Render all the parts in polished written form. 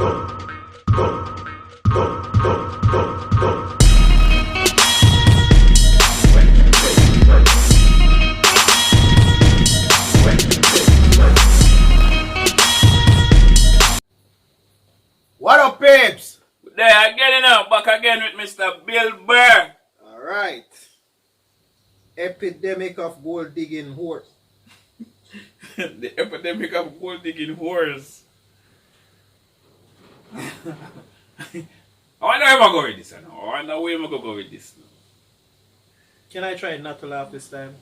What up, babes? There again, back again with Mr. Bill Burr. Alright. Epidemic of gold digging horse. The epidemic of gold digging whores. I wonder where I'm going with this now. I wonder where I'm going to go with this now. Can I try not to laugh this time?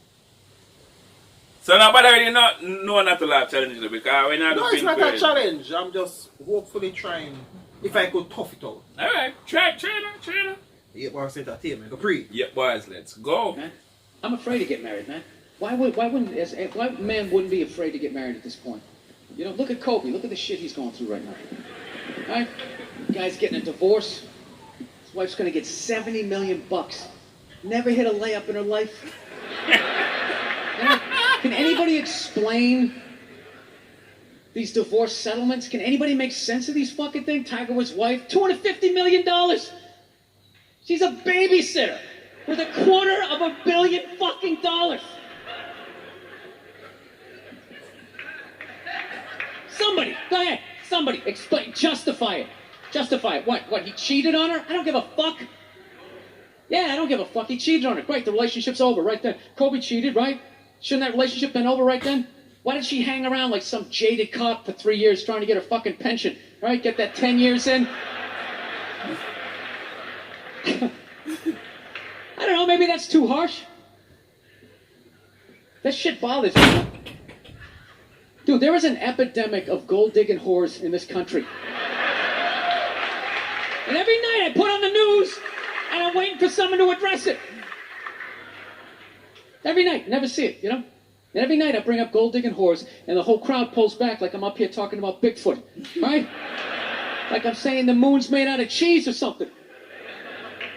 So now, but I already know not to laugh challenge because when I do it's not a challenge. I'm just hopefully trying if I could tough it out. Alright, try now. Yeah, boys, entertainment. Go pre. Yeah, boys, let's go. Man, I'm afraid to get married, man. Why man wouldn't be afraid to get married at this point? You know, look at Kobe. Look at the shit he's going through right now. All right? Guy's getting a divorce. His wife's going to get $70 million. Never hit a layup in her life. Can anybody explain these divorce settlements? Can anybody make sense of these fucking things? Tiger Woods' wife, $250 million. She's a babysitter with $250 million fucking dollars. Somebody, go ahead. Somebody, explain, justify it. Justify it. What, he cheated on her? I don't give a fuck. Yeah, I don't give a fuck. He cheated on her. Great, the relationship's over right then. Kobe cheated, right? Shouldn't that relationship been over right then? Why did she hang around like some jaded cop for 3 years trying to get her fucking pension? Right? Get that 10 years in? I don't know, maybe that's too harsh. That shit bothers me. Dude, there is an epidemic of gold-digging whores in this country. And every night I put on the news, and I'm waiting for someone to address it. Every night, never see it, you know? And every night I bring up gold-digging whores, and the whole crowd pulls back like I'm up here talking about Bigfoot, right? Like I'm saying the moon's made out of cheese or something.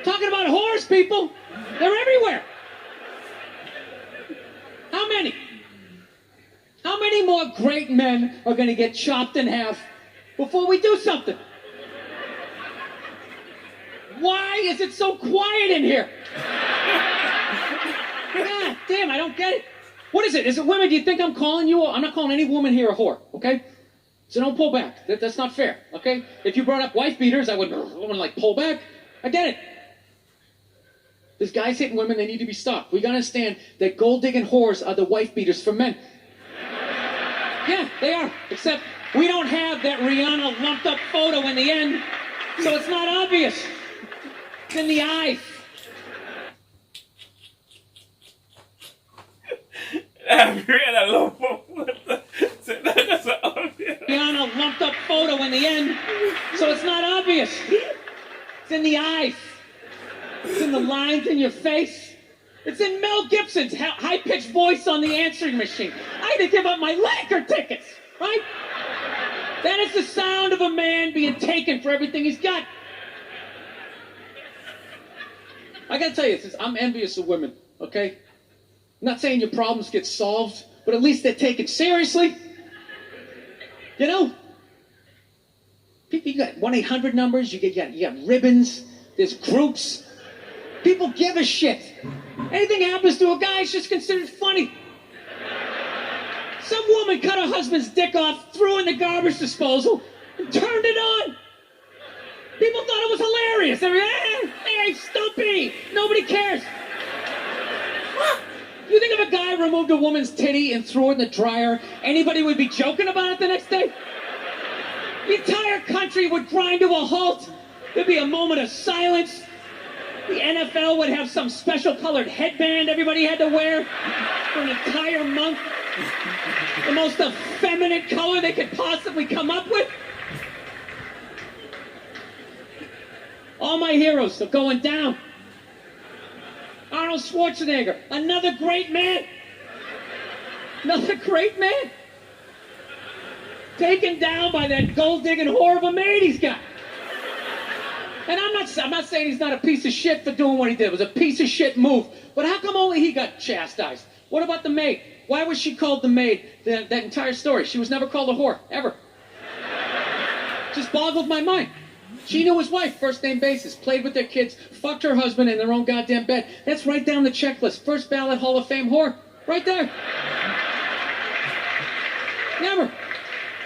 Talking about whores, people. They're everywhere. How many? How many more great men are going to get chopped in half before we do something? Why is it so quiet in here? God damn, I don't get it. What is it? Is it women? Do you think I'm calling you? I'm not calling any woman here a whore, okay? So don't pull back. That's not fair, okay? If you brought up wife beaters, I wouldn't like pull back. I get it. There's guys hitting women, they need to be stopped. We gotta understand that gold-digging whores are the wife beaters for men. Yeah, they are. Except we don't have that Rihanna lumped up photo in the end, so it's not obvious. It's in the eyes. Rihanna lumped up photo in the end, so it's not obvious. It's in the eyes. It's in the lines in your face. It's in Mel Gibson's high-pitched voice on the answering machine. I had to give up my Laker tickets, right? That is the sound of a man being taken for everything he's got. I gotta tell you, I'm envious of women, okay? I'm not saying your problems get solved, but at least they're taken seriously. You know? You got 1-800 numbers, you got ribbons, there's groups. People give a shit. Anything happens to a guy, it's just considered funny. Some woman cut her husband's dick off, threw in the garbage disposal, and turned it on. People thought it was hilarious. They were, hey, Stumpy. Nobody cares. You think if a guy removed a woman's titty and threw it in the dryer, anybody would be joking about it the next day? The entire country would grind to a halt. There'd be a moment of silence. The NFL would have some special colored headband everybody had to wear for an entire month. The most effeminate color they could possibly come up with. All my heroes are going down. Arnold Schwarzenegger, another great man. Another great man. Taken down by that gold-digging whore of a maid he's got. And I'm not saying he's not a piece of shit for doing what he did. It was a piece of shit move. But how come only he got chastised? What about the maid? Why was she called the maid that entire story? She was never called a whore, ever. Just boggled my mind. She knew his wife, first name basis, played with their kids, fucked her husband in their own goddamn bed. That's right down the checklist. First ballot Hall of Fame whore. Right there. Never.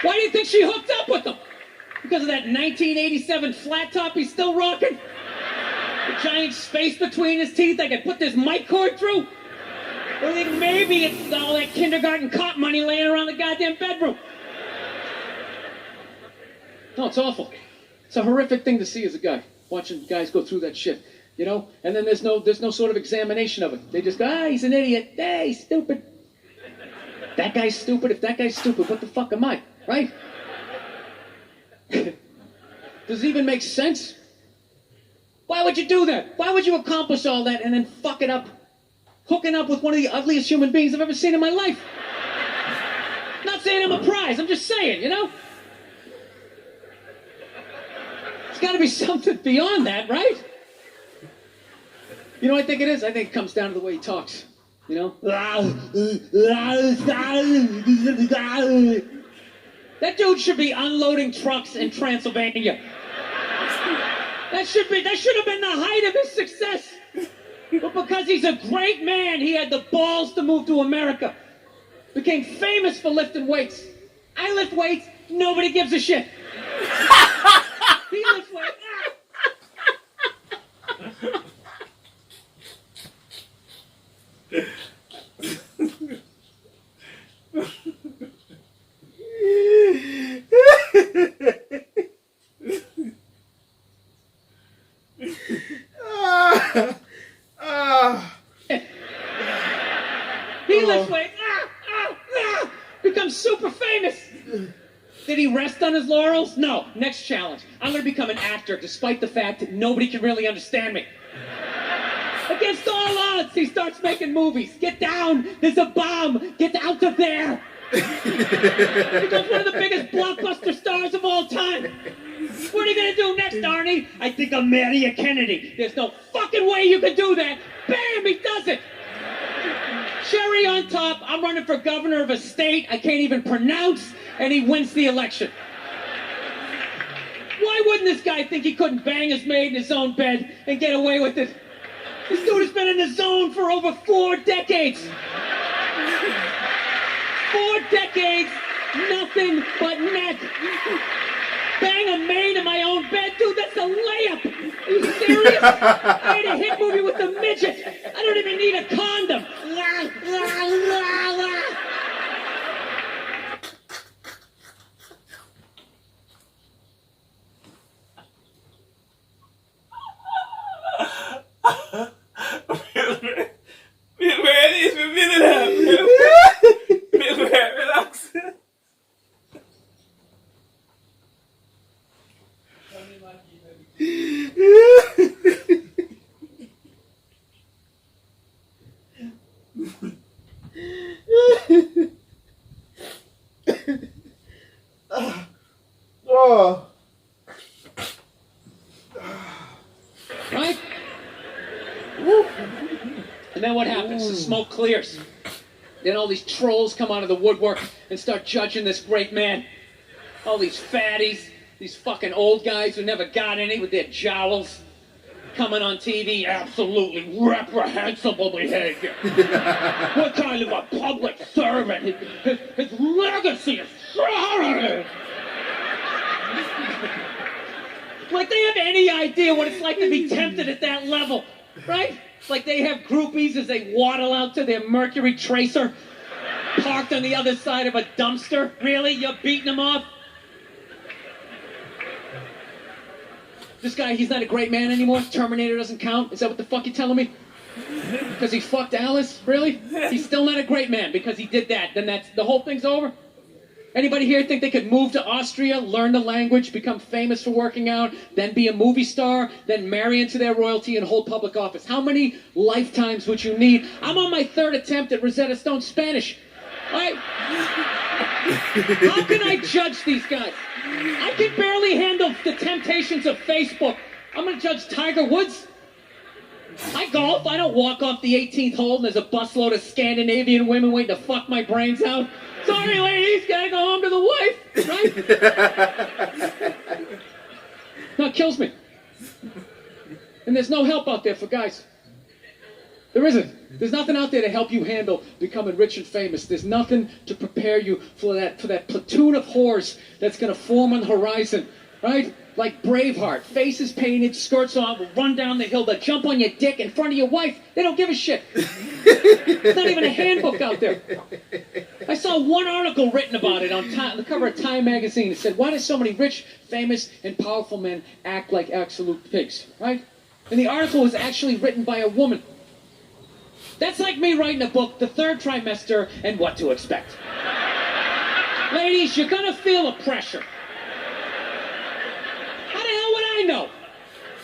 Why do you think she hooked up with him? Because of that 1987 flat top he's still rocking? The giant space between his teeth I could put this mic cord through? Or think maybe it's all that kindergarten cop money laying around the goddamn bedroom? No, it's awful. It's a horrific thing to see as a guy, watching guys go through that shit, you know? And then there's no sort of examination of it. They just go, he's an idiot. Hey, he's stupid. That guy's stupid. If that guy's stupid, what the fuck am I, right? Does it even make sense? Why would you do that? Why would you accomplish all that and then fuck it up? Hooking up with one of the ugliest human beings I've ever seen in my life. Not saying I'm a prize, I'm just saying, you know? There's got to be something beyond that, right? You know what I think it is? I think it comes down to the way he talks. You know? That dude should be unloading trucks in Transylvania. That should have been the height of his success. But because he's a great man, he had the balls to move to America. Became famous for lifting weights. I lift weights, nobody gives a shit. He lifts weights. He lifts weights. Becomes super famous. Did he rest on his laurels? No. Next challenge. I'm going to become an actor, despite the fact that nobody can really understand me. Against all odds, he starts making movies. Get down. There's a bomb. Get out of there. He becomes one of the biggest blockbuster stars of all time. What are you going to do next, Arnie? I think I'll marry a Kennedy. There's no fucking way you can do that. Bam, he does it. Cherry on top, I'm running for governor of a state I can't even pronounce, and he wins the election. Why wouldn't this guy think he couldn't bang his maid in his own bed and get away with it? This dude has been in the zone for over 4 decades. 4 decades, nothing but net. Bang a maid in my own bed, dude, that's a layup. Are you serious? I had a hit movie with a midget. I don't even need a condom. La, la, la, la. Relax. Oh. Right? And then what happens? The smoke clears. Then all these trolls come out of the woodwork and start judging this great man. All these fatties, these fucking old guys who never got any with their jowls, coming on TV, absolutely reprehensible behavior. What kind of a public servant? His legacy is shrouded. Like they have any idea what it's like to be tempted at that level, right? Like they have groupies as they waddle out to their Mercury Tracer, parked on the other side of a dumpster. Really? You're beating them off? This guy, he's not a great man anymore? Terminator doesn't count? Is that what the fuck you're telling me? Because he fucked Alice? Really? He's still not a great man because he did that. Then the whole thing's over? Anybody here think they could move to Austria, learn the language, become famous for working out, then be a movie star, then marry into their royalty and hold public office? How many lifetimes would you need? I'm on my 3rd attempt at Rosetta Stone Spanish. How can I judge these guys? I can barely handle the temptations of Facebook. I'm going to judge Tiger Woods? I golf. I don't walk off the 18th hole and there's a busload of Scandinavian women waiting to fuck my brains out. Sorry, ladies, gotta go home to the wife, right? No, it kills me. And there's no help out there for guys. There isn't. There's nothing out there to help you handle becoming rich and famous. There's nothing to prepare you for that platoon of whores that's going to form on the horizon, right? Like Braveheart, faces painted, skirts on, will run down the hill, they'll jump on your dick in front of your wife. They don't give a shit. There's not even a handbook out there. I saw one article written about it on the cover of Time magazine. It said, why do so many rich, famous, and powerful men act like absolute pigs, right? And the article was actually written by a woman. That's like me writing a book, The Third Trimester, and What to Expect. Ladies, you're gonna feel a pressure. How the hell would I know?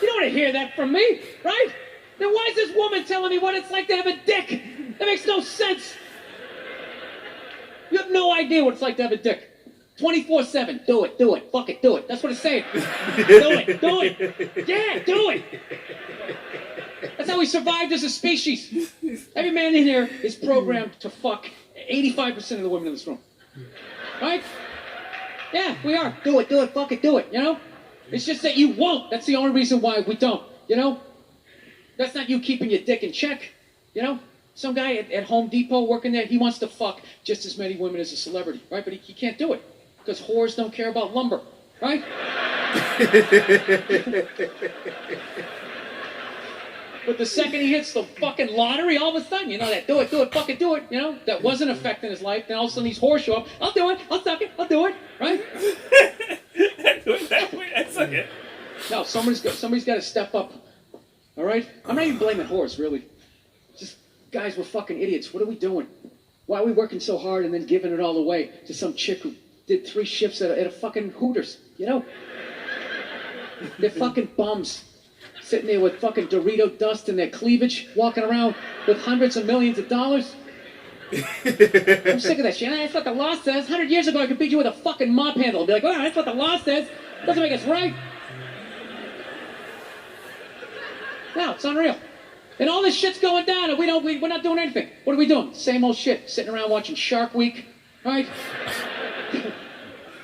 You don't want to hear that from me, right? Then why is this woman telling me what it's like to have a dick? That makes no sense. You have no idea what it's like to have a dick. 24/7. Do it, fuck it, do it. That's what it's saying. Do it. Yeah, do it. That's how we survived as a species. Every man in here is programmed to fuck 85% of the women in this room. Right? Yeah, we are. Do it, fuck it, do it, you know? It's just that you won't. That's the only reason why we don't, you know? That's not you keeping your dick in check, you know? Some guy at Home Depot working there, he wants to fuck just as many women as a celebrity, right? But he can't do it because whores don't care about lumber, right? But the second he hits the fucking lottery, all of a sudden, you know, that do it, fucking do it, you know, that wasn't affecting his life. Then all of a sudden these whores show up. I'll do it, I'll suck it, I'll do it, right? Do it that way, that's okay. No, somebody's got to step up, all right? I'm not even blaming whores, really. Just, guys, we're fucking idiots. What are we doing? Why are we working so hard and then giving it all away to some chick who did 3 shifts at a fucking Hooters, you know? They're fucking bums. Sitting there with fucking Dorito dust in their cleavage, walking around with hundreds of millions of dollars. I'm sick of that shit. That's what the law says. 100 years ago, I could beat you with a fucking mop handle. I'd be like, oh, that's what the law says. Doesn't make us right. No, it's unreal. And all this shit's going down, and we're not doing anything. What are we doing? Same old shit. Sitting around watching Shark Week, right?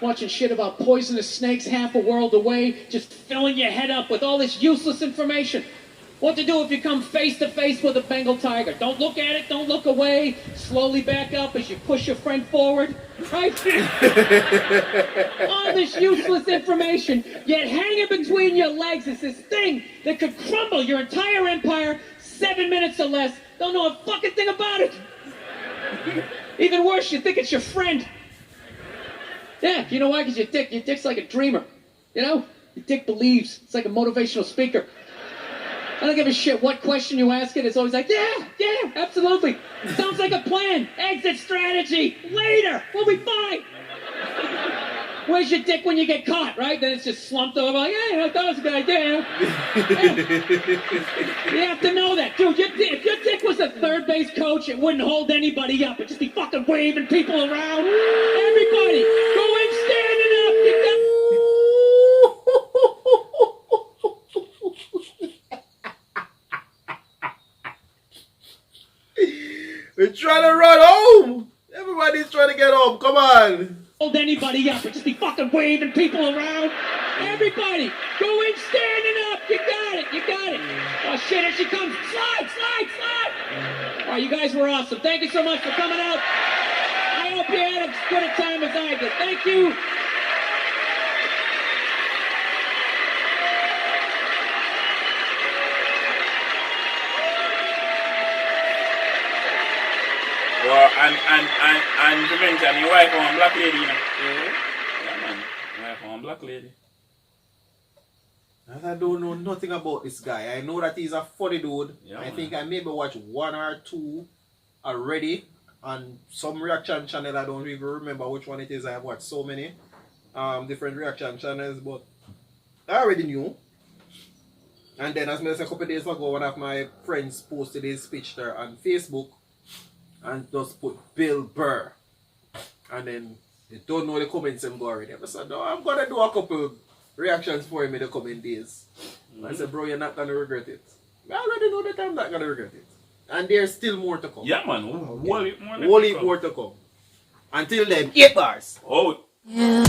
Watching shit about poisonous snakes half a world away, just filling your head up with all this useless information. What to do if you come face to face with a Bengal tiger. Don't look at it, don't look away. Slowly back up as you push your friend forward. Right? All this useless information, yet hanging between your legs is this thing that could crumble your entire empire 7 minutes or less. Don't know a fucking thing about it. Even worse, you think it's your friend. Yeah, you know why? Because your dick's like a dreamer. You know? Your dick believes. It's like a motivational speaker. I don't give a shit what question you ask it. It's always like, yeah, absolutely. Sounds like a plan. Exit strategy. Later. We'll be fine. Where's your dick when you get caught, right? Then it's just slumped over like, hey, I thought it was a good idea. You have to know that. Dude, if your dick was a third base coach, it wouldn't hold anybody up. It'd just be fucking waving people around. Everybody, go in standing up. You got... We're trying to run home. Everybody's trying to get home. Come on. Hold anybody up. It'd just be fucking waving people around. Everybody, go in standing up. You got it. Oh shit, here she comes. Slide. Oh, you guys were awesome. Thank you so much for coming out. I hope you had as good a time as I did. Thank you. Well, and to mention, your wife on black lady, you know. Yeah, man. Your wife on black lady. I don't know nothing about this guy. I know that he's a funny dude. Yeah, I think I maybe watched 1 or 2 already on some reaction channel. I don't even remember which one it is. I have watched so many different reaction channels, but I already knew. And then as I said a couple of days ago, one of my friends posted his speech there on Facebook and just put Bill Burr. And then they don't know the comments and go already. I said, no, I'm gonna do a couple reactions for him in the coming days. I said, bro, you're not gonna regret it. I already know that I'm not gonna regret it. And there's still more to come. Yeah, man. Whole heap more. Whole heap more to come. Until then, 8 bars. Oh. Yeah.